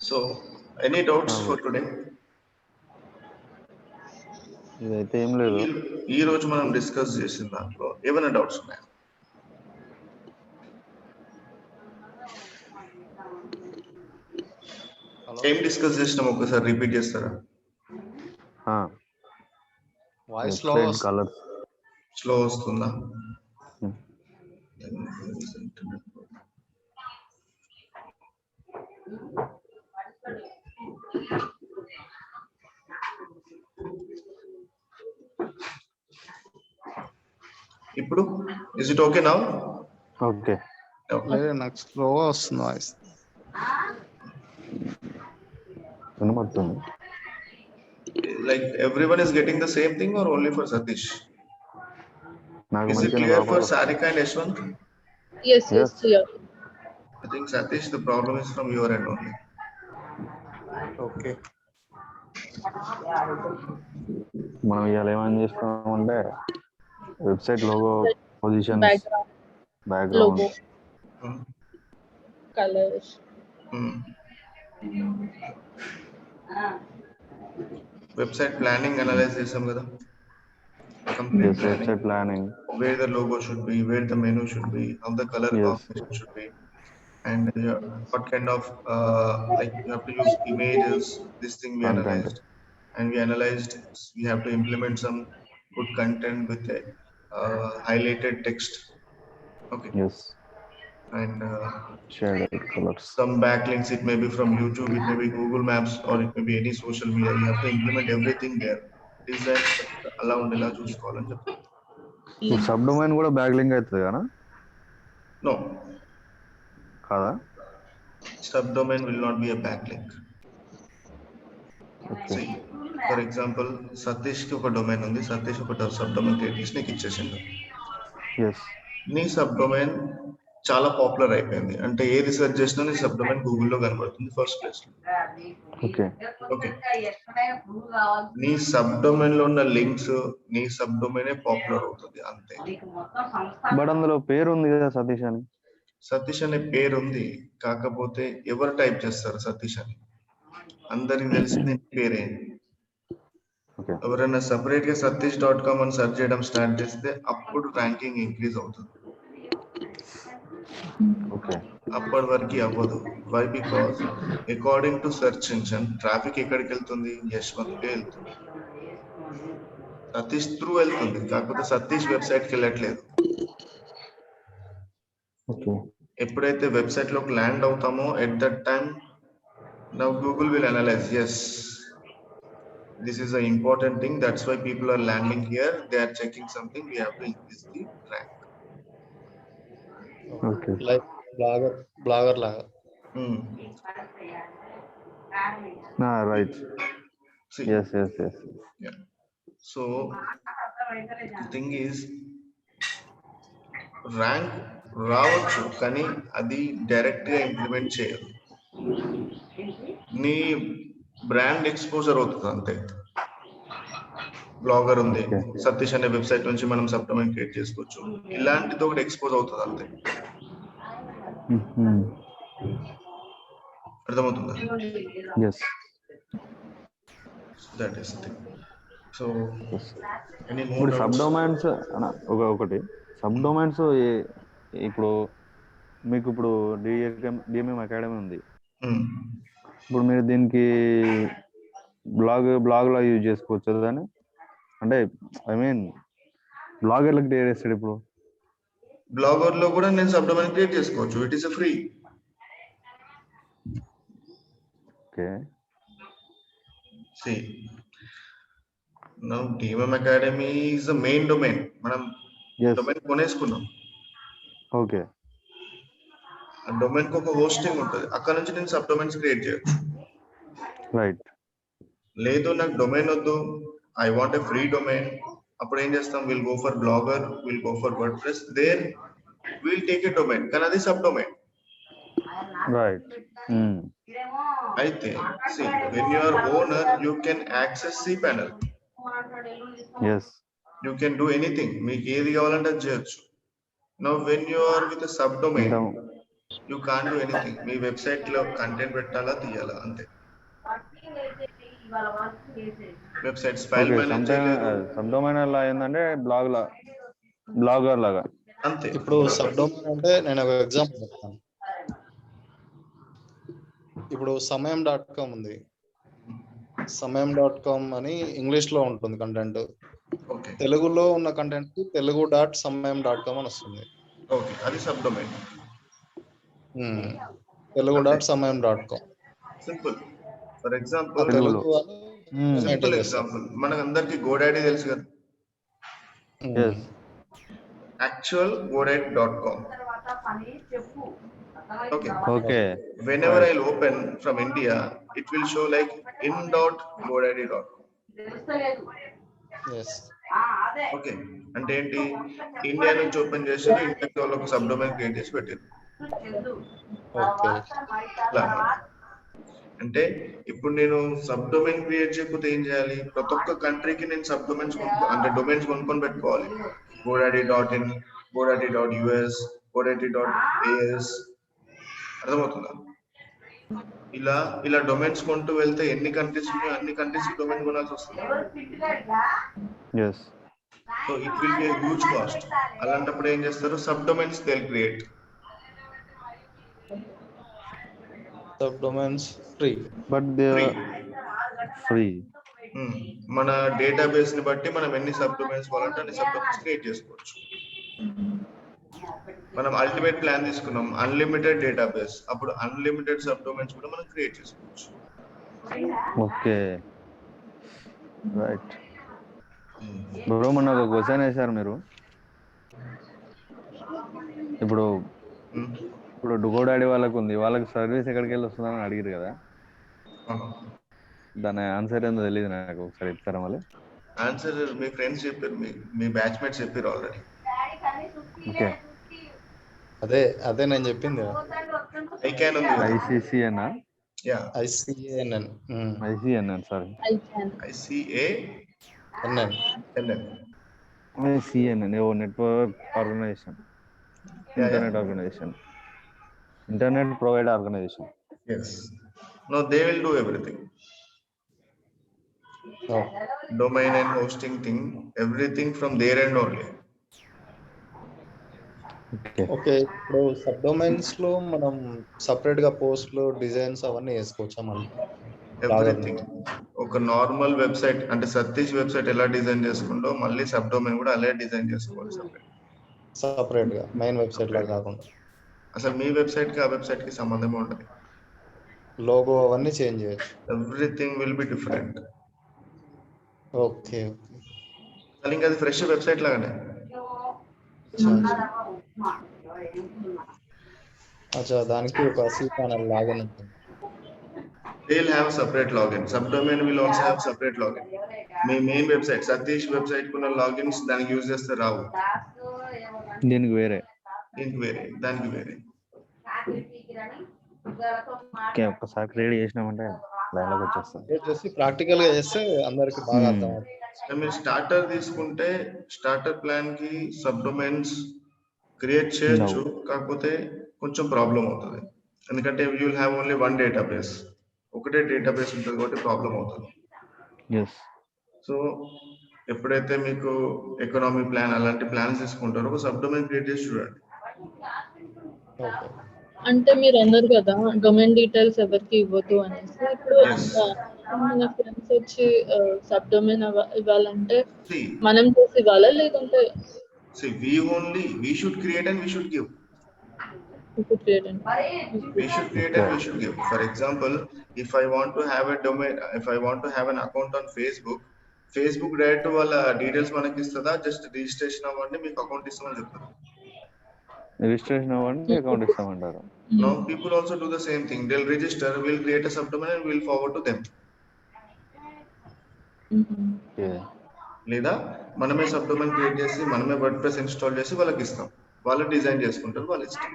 So, any doubts for today? ఇదైతే ఏం లేదు. ఈ రోజు మనం డిస్కస్ చేసిన దాంట్లో ఏమైనా డౌట్స్ ఉన్నాయా? ఏం డిస్కస్ చేసినాం ఒకసారి రిపీట్ చేస్తారా? వాయిస్ స్లో వస్తుందా? ఇప్పుడు is it okay now? Okay. నాకు స్లోగా వస్తుంది వాయిస్. వినపడుతుంది. Like everyone is getting the same thing or only for Satish? Is it clear for Sarika and Yashwant? Yes, clear. I think Satish, the problem is from your end only. Okay. మనం ఇవాళ ఏమని చేస్తున్నామంటే website logo, position, background, colours, website planning analyse చేసాం కదా. Website planning, where the logo should be, where the menu should be, how the color combination should be, and what kind of like you have to use images. This thing we analyzed, and we analyzed we have to implement some good content with a highlighted text. Okay. Yes. And shaded colors. Some backlinks, it may be from YouTube, it may be Google Maps, or it may be any social media. You have to implement everything there. Design allow undela chuskovalani cheptu. Sub domain కూడా back link అవుతుంది కదా? No. కాదా? Subdomain will not be a backlink. Okay. See, for example, Satish ki oka domain undi, Satish oka subdomain create chesi నీకు ఇచ్చేసిండు. Yes. నీ subdomain చాలా popular అయిపోయింది అంటే ఏది సెర్చ్ చేసినా నీ సబ్డొమైన్ గూగుల్లో కనబడుతుంది ఫస్ట్ ప్లేస్ లో. ఓకే. ఓకే. నీ సబ్డొమైన్ లో ఉన్న లింక్స్ నీ సబ్డొమైనే పాపులర్ అవుతుంది అంతే. బట్ అందులో పేరు ఉంది కదా సతీష్ అని. సతీష్ అనే పేరు ఉంది, కాకపోతే ఎవరు టైప్ చేస్తారు సతీష్ అని? అందరికి తెలిసింది పేరే. ఎవరైనా సపరేట్ గా satish.com అని సెర్చ్ చేయడం స్టార్ట్ చేస్తే అప్పుడు ర్యాంకింగ్ ఇంక్రీజ్ అవుతుంది. అప్పటి వరకు అవ్వదు. Why? Because according to search engine traffic ఎక్కడికి వెళ్తుంది? యశ్వంత్కే వెళ్తుంది, సతీష్ త్రూ వెళ్తుంది, కాకపోతే సతీష్ వెబ్సైట్ కి వెళ్ళట్లేదు. ఎప్పుడైతే వెబ్సైట్ లోకి ల్యాండ్ అవుతామో at that time now Google will analyse, yes this is an important thing, that's why people are landing here, they are checking something, we have to increase the rank. Okay. Like blogger laga. Right. See, yes. Yeah. So the thing is rank రావచ్చు కానీ అది direct గా implement చేయదు. నీ brand exposure అవుతుంది అంతే. Blogger ఉంది, సతీష్ అనే వెబ్సైట్ నుంచి మనం సబ్డొమైన్ క్రియేట్ చేసుకోవచ్చు, ఇలాంటిది ఒకటి ఎక్స్పోజ్ అవుతుంది అంతే. అర్థమవుతుందా? That is thing. సో ఇప్పుడు సబ్డొమైన్స్ ఒకటి సబ్డొమైన్స్ ఇప్పుడు మీకు ఇప్పుడు డిఎంఎం అకాడమీ ఉంది, ఇప్పుడు మీరు దీనికి బ్లాగ్ లా యూజ్ చేసుకోవచ్చు దాన్ని, అంటే ఐ మీన్ బ్లాగర్లకు క్రియేట్ చేస్తాడు. ఇప్పుడు బ్లాగర్ లో కూడా నేను సబ్డొమైన్ క్రియేట్ చేసుకోవచ్చు, it is free. Okay. See now DMM academy is the main domain, మనం డొమైన్ కొనేసుకున్నాం. ఓకే. డొమైన్ కి ఒక హోస్టింగ్ ఉంటుంది, అక్కడ నుంచి నేను సబ్ డొమైన్స్ క్రియేట్ చేయొచ్చు. రైట్. లేదు నాకు డొమైన్ వద్దు, I want a free domain, అప్పుడు ఏం చేస్తాం, will go for blogger, will go for WordPress, there will take a domain, కానీ అది సబ్ డొమైన్. రైట్. అయితే when you are owner you can access cPanel, yes. You can do anything, మీకు ఏది కావాలంటే అది చేయొచ్చు. Now when you are with subdomain you can't do anything, మీ website లో కంటెంట్ పెట్టాలా తీయాలా అంతే. వెబ్సైట్స్ ఫైల్ మేనేజ్ చేయలేరు. సబ్ డొమైన్ అలా ఏంటంటే బ్లాగర్ లాగా అంతే. ఇప్పుడు సబ్ డొమైన్ అంటే నేను ఒక ఎగ్జాంపుల్ చెప్తాను. ఇప్పుడు సమయం.com ఉంది, సమయం.com అని ఇంగ్లీష్ లో ఉంటుంది కంటెంట్, ఓకే తెలుగులో ఉన్న కంటెంట్ కి telugu.samyam.com అని వస్తుంది. ఓకే, అది subdomain. telugu.samyam.com simple. For example తెలుగులో. సింపుల్ ఎగ్జాంపుల్, మనకందరికి గోడాడీ తెలుసు కదా, yes. Actual godaddy.com. Okay. Okay. Whenever I'll open from India, it will show like in.godaddy.com. yes. Okay, అంటే ఏంటి, ఇండియా నుంచి ఓపెన్ చేశారు, ఇండియా వాళ్ళకి సబ్ డొమైన్ క్రియేట్ చేసి పెట్టారు. ఓకే. అంటే ఇప్పుడు నేను సబ్ డొమైన్ క్రియేట్ చేయకపోతే ఏం చేయాలి, ప్రతి ఒక్క కంట్రీకి నేను సబ్ డొమైన్స్ అంటే డొమైన్స్ కొనుక్కొని పెట్టుకోవాలి. godaddy.in, godaddy.us, godaddy.as, అర్థమవుతుందా? ఇలా డొమైన్స్ కొంటూ వెళ్తే ఎన్ని కంట్రీస్ ఉన్నాయో అన్ని కంట్రీస్ డొమైన్ కొనాల్సి వస్తుంది. Yes. So it will be huge cost. అలాంటప్పుడు ఏం చేస్తారు, subdomains they create. Subdomains free, but they free. మన డేటాబేస్ ని బట్టి మనం ఎన్ని సబ్ డొమైన్స్ కావాలంటే అన్ని సబ్ డొమైన్స్ క్రియేట్ చేసుకోవచ్చు. మనం అల్టిమేట్ ప్లాన్ తీసుకున్నాం, అన్లిమిటెడ్ డేటాబేస్, అప్పుడు అన్లిమిటెడ్ సబ్ డొమైన్స్ కూడా మనం క్రియేట్ చేసుకోవచ్చు. ఓకే. రైట్. బ్రో మొన్న ఒక క్వశ్చన్ వేశారు మీరు, ఇప్పుడు గోడాడీ వాళ్ళకు ఉంది, వాళ్ళకి సర్వీస్ ఎక్కడికి వెళ్ళి వస్తుందని అడిగారు కదా, దాని ఆన్సర్ ఏందో తెలియదు నాకు, ఒకసారి చెప్తారా మళ్ళీ? ఆన్సర్ మీ ఫ్రెండ్స్ చెప్పారు, మీ బ్యాచ్మేట్స్ చెప్పారు ఆల్రెడీ. ఓకే. అదే నేను చెప్పింది. ICCN yeah ICANN. ICNN sorry ICANN. ICNN ఏవో network organisation, internet provider organisation. Yes. No, they will do everything. Oh. Domain and hosting thing, everything from their end only. Okay. ఇప్పుడు sub domains లో మనం separate గా పోస్ట్లు, designs అవన్నీ వేసుకోవచ్చా మళ్ళీ? Everything. ఒక నార్మల్ వెబ్సైట్ అంటే సతీష్ వెబ్సైట్ ఎలా డిజైన్ చేసుకుంటో మళ్ళీ సబ్ డొమైన్ కూడా అలాగే డిజైన్ చేసుకోవాలి సపరేట్ గా, మెయిన్ వెబ్సైట్ లా కాకుండా. అసలు మీ వెబ్సైట్ కి ఆ వెబ్సైట్ కి సంబంధం ఉండదు. లోగో అవన్నీ చేంజ్ చేయొచ్చు. Everything will be different. Okay. అసలు ఇంకా అది ఫ్రెష్ వెబ్సైట్ లాగానే. అచ్చా, దానికి ఒక cPanel లాగిన్ ఉంటుంది. They will have separate login. Subdomain will also have separate login. Me main website Satish website కున్న లాగిన్స్ దానికి యూజ్ చేస్తే రావు, దీనికి వేరే, దానికి వేరే. ఒక్కసారి క్రియేట్ చేసినామంటే లైన్ లోకి వచ్చేస్తాం. ప్రాక్టికల్ గా చేస్తే అందరికి బాగా అర్థం అవుతుంది. మీరు స్టార్టర్ తీసుకుంటే స్టార్టర్ ప్లాన్ కి సబ్ డొమైన్స్ క్రియేట్ చేయొచ్చు, కాకపోతే కొంచెం ప్రాబ్లం అవుతుంది. ఎందుకంటే you will have only one database, ఒకటే డేటాబేస్ ఉంటుంది కాబట్టి ప్రాబ్లం అవుతుంది. సో ఎప్పుడైతే మీకు ఎకనామీ ప్లాన్ అలాంటి ప్లాన్స్ తీసుకుంటారో ఒక సబ్ డొమైన్ క్రియేట్ చేసి చూడండి. అంటే మీరు అన్నారు కదా డొమైన్ డీటెయిల్స్ ఎవరికి ఇవ్వద్దు అనేసి, ఇప్పుడు మన ఫ్రెండ్స్ వచ్చి సబ్ డొమైన్ ఇవ్వాలంటే మనం చేసి ఇవ్వాలా లేదంటే? See, we should create and we should give. We should create and we should give. For example, if I want to have a domain, if I want to have an account on Facebook direct వాళ్ళ details మనకి ఇస్తుందా, just registration అవ్వండి మీకు account ఇస్తామని చెప్తారు. Registration అవ్వండి account ఇస్తామంటారు. Now people also do the same thing. They'll register, we'll create a subdomain and we'll forward to them. లేదా మనమే సబ్డొమైన్ క్రియేట్ చేసి మనమే వర్డ్ప్రెస్ ఇన్స్టాల్ చేసి వాళ్ళకి ఇస్తాం, వాళ్ళు డిజైన్ చేసుకుంటారు, వాళ్ళు ఇష్టం.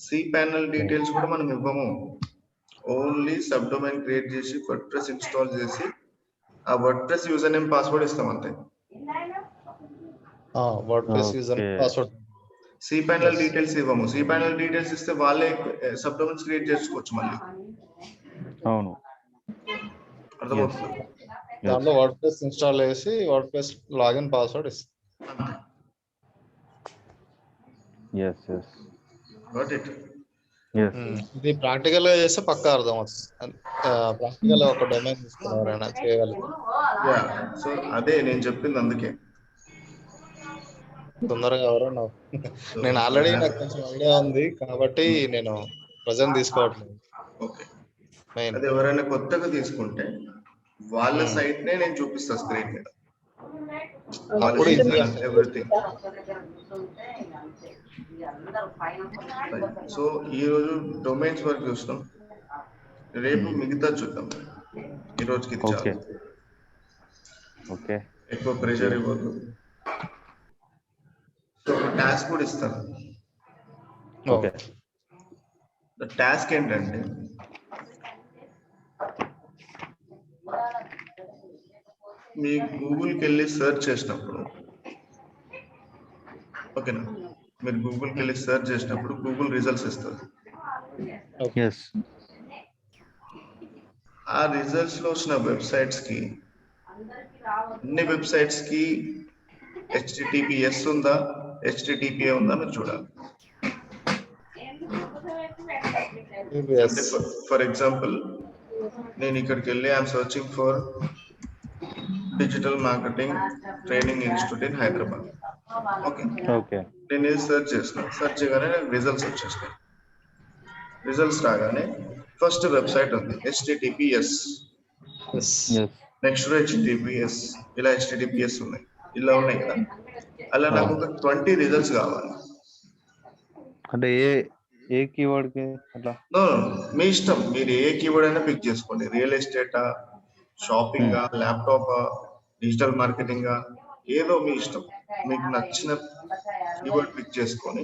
cPanel డీటెయిల్స్ కూడా మనం ఇవ్వము, ఓన్లీ సబ్డొమైన్ క్రియేట్ చేసి వర్డ్ప్రెస్ ఇన్స్టాల్ చేసి ఆ వర్డ్ప్రెస్ యూజర్ నేమ్ పాస్వర్డ్ ఇస్తాం అంతే. WordPress user password. cPanel details ఇవ్వము. cPanel డీటెయిల్స్ ఇస్తే వాళ్ళే సబ్డొమైన్స్ క్రియేట్ చేసుకోవచ్చు మళ్ళీ. అవును, అర్థమవుతుంది. దాంట్లో వర్డ్ప్రెస్ ఇన్స్టాల్ చేసి వర్డ్ప్రెస్ లాగిన్ పాస్వర్డ్ ఇస్తాం. ఇది ప్రాక్టికల్ గా చేస్తే పక్కా అర్థం అవుతుంది. ప్రాక్టికల్ ఒక డొమైన్ తీసుకున్నారైనా చేయగలుగుతారు. సో అదే నేను చెప్పింది, అందుకే తొందరగా ఎవరన్నా. నేను ఆల్రెడీ నాకు కొంచెం ఐడియా ఉంది కాబట్టి నేను ప్రజెంట్ తీసుకోవట్లేదు. అది ఎవరైనా కొత్తగా తీసుకుంటే వాళ్ళ సైట్ నే నేను చూపిస్తా స్క్రీన్ మీద, అప్పుడు ఎవ్రీథింగ్. సో ఈ రోజు డొమైన్స్ వరకు చూస్తాం, రేపు మిగతా చూద్దాం. ఈ రోజుకి ఎక్కువ ప్రెషర్ ఇవ్వద్దు. సో ఒక టాస్క్ కూడా ఇస్తాను. టాస్క్ ఏంటంటే మీ గూగుల్కి వెళ్ళి సెర్చ్ చేసినప్పుడు, ఓకేనా, మీరు గూగుల్కి వెళ్ళి సెర్చ్ చేసినప్పుడు గూగుల్ రిజల్ట్స్ ఇస్తుంది. ఆ రిజల్ట్స్ లో వచ్చిన వెబ్సైట్స్ కి, అన్ని వెబ్సైట్స్ కి HTTPS ఉందా, HTTPA ఉందా మీరు చూడాలి. ఫర్ ఎగ్జాంపుల్ నేను ఇక్కడికి వెళ్ళి I'm searching for digital marketing training institute in Hyderabad. Okay, నేను ఇది సెర్చ్ చేసిన, సెర్చ్ చేయగానే నాకు రిజల్ట్స్ వచ్చేసినాయి. రిజల్ట్స్ రాగానే ఫస్ట్ వెబ్సైట్ ఉంది HTTPS, నెక్స్ట్ HTTPS, ఇలా HTTPS ఉన్నాయి, ఇలా ఉన్నాయి కదా. అలా నాకు ఒక 20 రిజల్ట్స్ కావాలి. అంటే ఏ కీవర్డ్ కి అట్లా? మీ ఇష్టం, మీరు ఏ కీవర్డ్ అయినా పిక్ చేసుకోండి. రియల్ ఎస్టేటా, షాపింగ్, ల్యాప్టాప్, డిజిటల్ మార్కెటింగ్, ఏదో మీ ఇష్టం. మీకు నచ్చిన కీవర్డ్ పిక్ చేసుకొని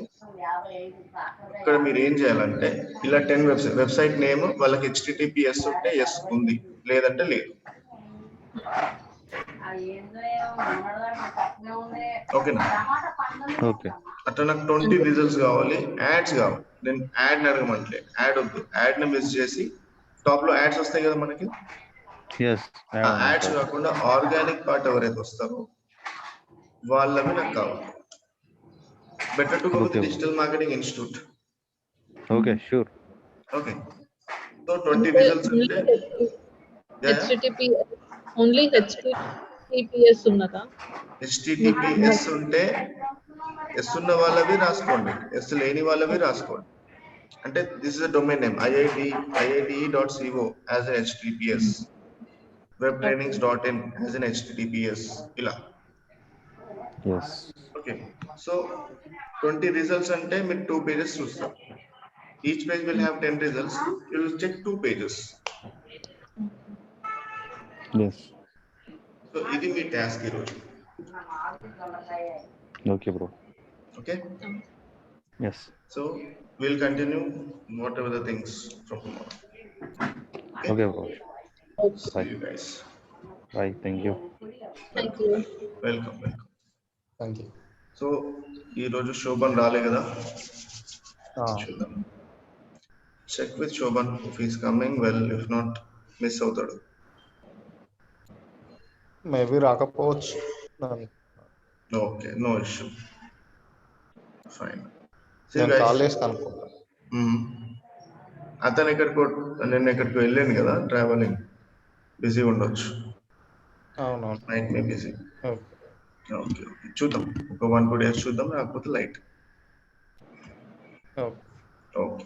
ఇక్కడ మీరు ఏం చేయాలంటే ఇలా 10 వెబ్సైట్ నేమ్ వాళ్ళకి HTTPS ఉంటే ఎస్ ఉంది, లేదంటే లేదు. ఓకేనా? ఓకే, అట్లా నాకు 20 రిజల్ట్స్ కావాలి. యాడ్స్ కావాలి, నేను యాడ్ అడగమంటే యాడ్ వద్దు, యాడ్ ని మిస్ చేసి టాప్ లో యాడ్స్ వస్తాయి కదా మనకి. యాడ్స్ కాకుండా ఆర్గానిక్ పార్ట్ ఎవరైతే వస్తారో వాళ్ళవి నాకు కావాలి. Better to go with digital marketing institute. Okay, sure. Okay, so 20 results అంటే HTTPS ఓన్లీ HTTPS ఉన్నదా? HTTPS ఉంటే ఎస్ ఉన్న వాళ్ళవి రాసుకోండి, ఎస్ లేని వాళ్ళవి రాసుకోండి. అంటే this is a domain name iite.co as an HTTPS, webtrainings.in as an HTTPS, ఇలా. ఓకే, సో 20 రిజల్ట్స్ అంటే మీరు 2 pages చూస్తారు. Each page will have 10 results. You will check 2 pages. So ఇది మీ టాస్క్ ఈరోజు. Okay bro. Okay, yes, so we'll continue whatever the things from tomorrow. okay bro. See you guys. Bye, thank you. Welcome. Thank you. So ఈ రోజు శోభన్ రాలే కదా, చూద్దాం. Check with Shobhan if is coming well, if not miss అవుతాడు. Maybe రాకపోవచ్చు. Okay, no issue, fine. నేను call చేసి కనుక్కుంటా. అతను నేను ఎక్కడికి వెళ్ళాను కదా, ట్రావెలింగ్, బిజీ ఉండొచ్చు. అవునవును, నైట్ మే బిజీ. ఓకే, చూద్దాం, ఒక 1-2 days చూద్దాం, రాకపోతే లైట్. ఓకే. ఓకే.